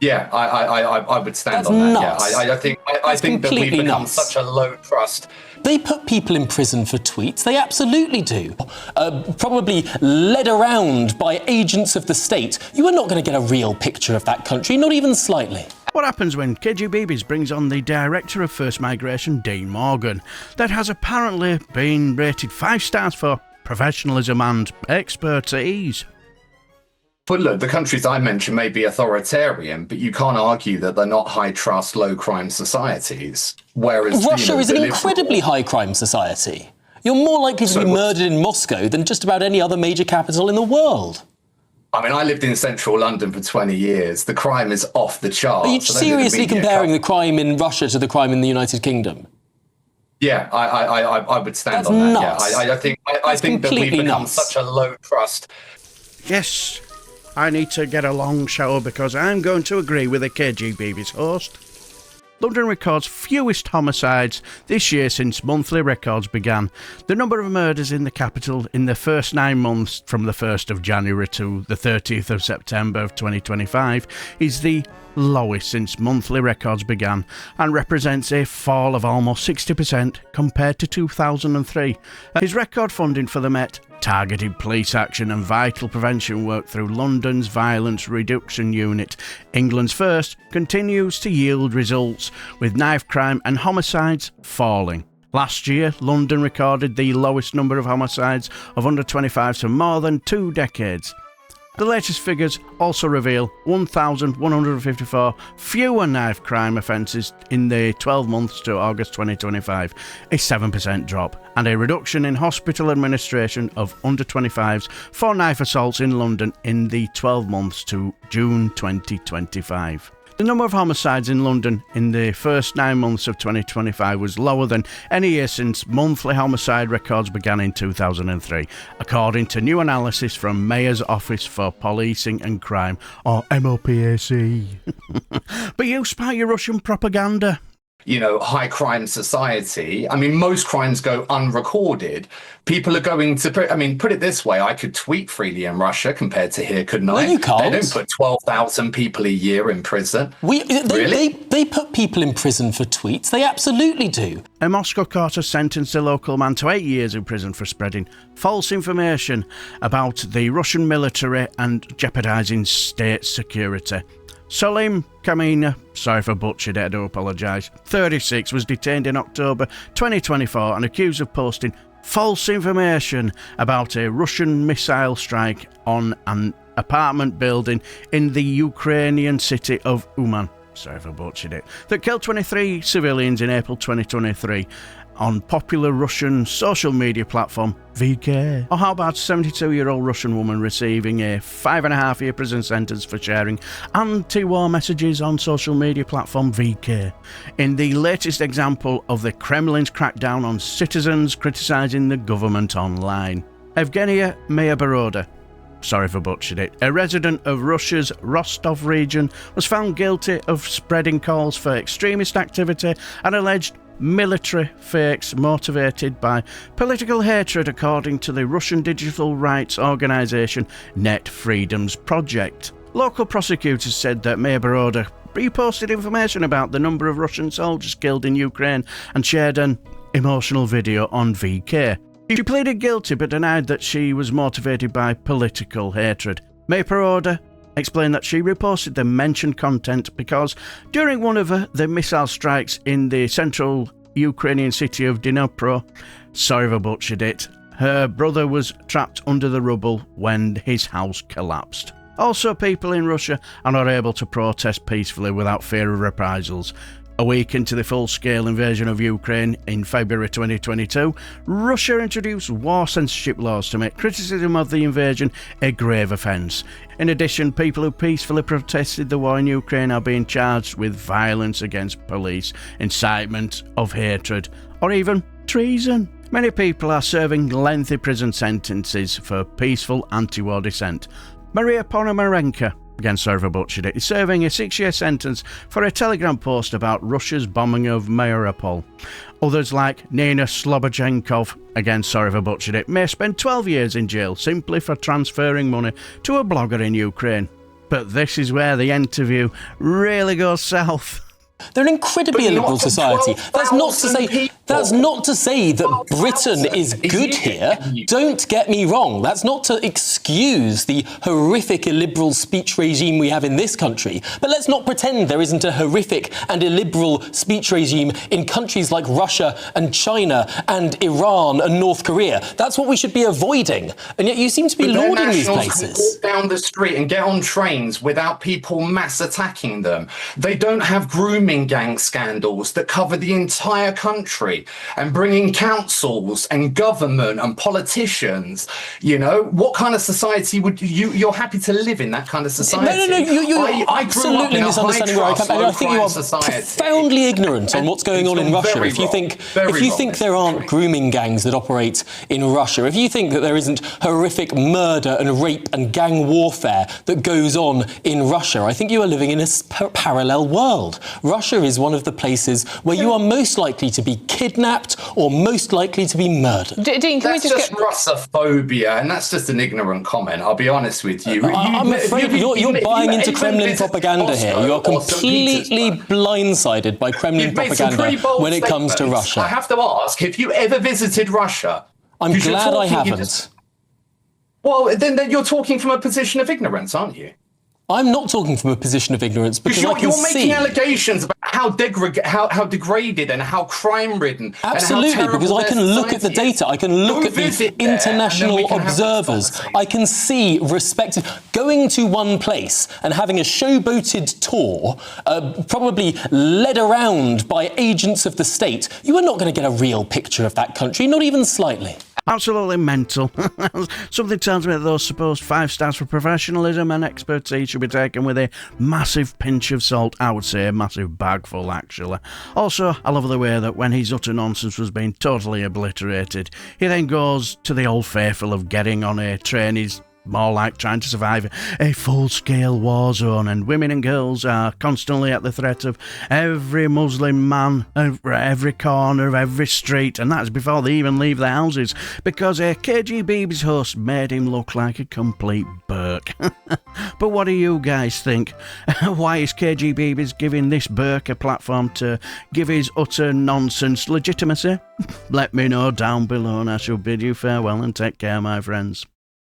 Yeah, I would stand That's on that. nuts. Yeah, I think that we've become nuts. such a low trust. They put people in prison for tweets. They absolutely do. Probably led around by agents of the state. You are not going to get a real picture of that country, not even slightly. What happens when KGB's brings on the director of First Migration, Dean Morgan, that has apparently been rated 5 stars for professionalism and expertise? But look, the countries I mentioned may be authoritarian, but you can't argue that they're not high-trust, low-crime societies. Whereas Russia is an incredibly high-crime society. You're more likely to be murdered in Moscow than just about any other major capital in the world. I mean, I lived in central London for 20 years. The crime is off the charts. Are you seriously comparing the crime in Russia to the crime in the United Kingdom? Yeah, I would stand That's on that. nuts. Yeah, I think that we've become such a low trust. Yes, I need to get a long shower because I'm going to agree with the KGB's host. London records fewest homicides this year since monthly records began. The number of murders in the capital in the first 9 months from the 1st of January to the 30th of September of 2025 is the lowest since monthly records began and represents a fall of almost 60% compared to 2003. His record funding for the Met, targeted police action and vital prevention work through London's Violence Reduction Unit, England's First, continues to yield results, with knife crime and homicides falling. Last year, London recorded the lowest number of homicides of under 25s for more than 2 decades. The latest figures also reveal 1,154 fewer knife crime offences in the 12 months to August 2025, a 7% drop, and a reduction in hospital administration of under 25s for knife assaults in London in the 12 months to June 2025. The number of homicides in London in the first 9 months of 2025 was lower than any year since monthly homicide records began in 2003, according to new analysis from Mayor's Office for Policing and Crime, or MOPAC. But you spout your Russian propaganda. You know, high crime society. I mean, most crimes go unrecorded. People are going to, I mean, put it this way, I could tweet freely in Russia compared to here, couldn't I? No, you can't. They don't put 12,000 people a year in prison. They put people in prison for tweets. They absolutely do. A Moscow court has sentenced a local man to 8 years in prison for spreading false information about the Russian military and jeopardising state security. Salim Kamina, sorry if I butchered it, I do apologise, 36, was detained in October 2024 and accused of posting false information about a Russian missile strike on an apartment building in the Ukrainian city of Uman, sorry if I butchered it, that killed 23 civilians in April 2023 on popular Russian social media platform VK. Or how about a 72-year-old Russian woman receiving a 5.5-year prison sentence for sharing anti-war messages on social media platform VK, in the latest example of the Kremlin's crackdown on citizens criticising the government online. Evgenia Mayaboroda, sorry if I butchered it, a resident of Russia's Rostov region, was found guilty of spreading calls for extremist activity and alleged military fakes motivated by political hatred, according to the Russian digital rights organisation Net Freedoms Project. Local prosecutors said that Mayaboroda reposted information about the number of Russian soldiers killed in Ukraine and shared an emotional video on VK. She pleaded guilty but denied that she was motivated by political hatred. Mayaboroda explained that she reposted the mentioned content because during one of the missile strikes in the central Ukrainian city of Dnipro, sorry if I butchered it, her brother was trapped under the rubble when his house collapsed. Also, people in Russia are not able to protest peacefully without fear of reprisals. A week into the full-scale invasion of Ukraine in February 2022, Russia introduced war censorship laws to make criticism of the invasion a grave offence. In addition, people who peacefully protested the war in Ukraine are being charged with violence against police, incitement of hatred, or even treason. Many people are serving lengthy prison sentences for peaceful anti-war dissent. Maria Ponomarenko, again sorry if I butchered it, is serving a 6-year sentence for a Telegram post about Russia's bombing of Mariupol. Others like Nina Slobochenkov, again sorry if I butchered it, may spend 12 years in jail simply for transferring money to a blogger in Ukraine. But this is where the interview really goes south. They're an incredibly But not illiberal to society. That's not to 12,000 say. people. That's not to say that Britain 12,000 is good is here. it? Don't get me wrong. That's not to excuse the horrific illiberal speech regime we have in this country. But let's not pretend there isn't a horrific and illiberal speech regime in countries like Russia and China and Iran and North Korea. That's what we should be avoiding. And yet you seem to be But their lauding these nationals can places. walk down the street and get on trains without people mass attacking them. They don't have grooming gang scandals that cover the entire country and bring in councils and government and politicians. You know, what kind of society would you're happy to live in? That kind of society? No, you're I grew up absolutely in a misunderstanding where I come. high-trust, And I think you are low-crime society. profoundly ignorant on what's going on in It's Russia. very If you wrong. think Very wrong, there Mr. aren't Tree. grooming gangs that operate in Russia, if you think that there isn't horrific murder and rape and gang warfare that goes on in Russia, I think you are living in a parallel world. Russia is one of the places where you are most likely to be kidnapped or most likely to be murdered. Dean, can we That's just Russophobia, and that's just an ignorant comment. I'll be honest with you. I'm afraid you're buying into Kremlin propaganda here. You are completely blindsided by Kremlin You've made some propaganda pretty bold when it comes to statements. Russia. I have to ask, have you ever visited Russia? I'm 'Cause you're glad I talking- haven't. Well, then you're talking from a position of ignorance, aren't you? I'm not talking from a position of ignorance because Because I can you're making see. allegations about how degraded and how crime-ridden. Absolutely, because I can look at the data, I can look at the international observers, I can see respective going to one place and having a showboated tour, probably led around by agents of the state. You are not going to get a real picture of that country, not even slightly. Absolutely mental. Something tells me that those supposed 5 stars for professionalism and expertise should be taken with a massive pinch of salt. I would say a massive bagful, actually. Also, I love the way that when his utter nonsense was being totally obliterated, he then goes to the old faithful of getting on a train. He's more like trying to survive a full-scale war zone, and women and girls are constantly at the threat of every Muslim man, every corner of every street, and that's before they even leave their houses, because a KGB's host made him look like a complete Burke. But what do you guys think? Why is KGB's giving this Burke a platform to give his utter nonsense legitimacy? Let me know down below, and I shall bid you farewell and take care, my friends.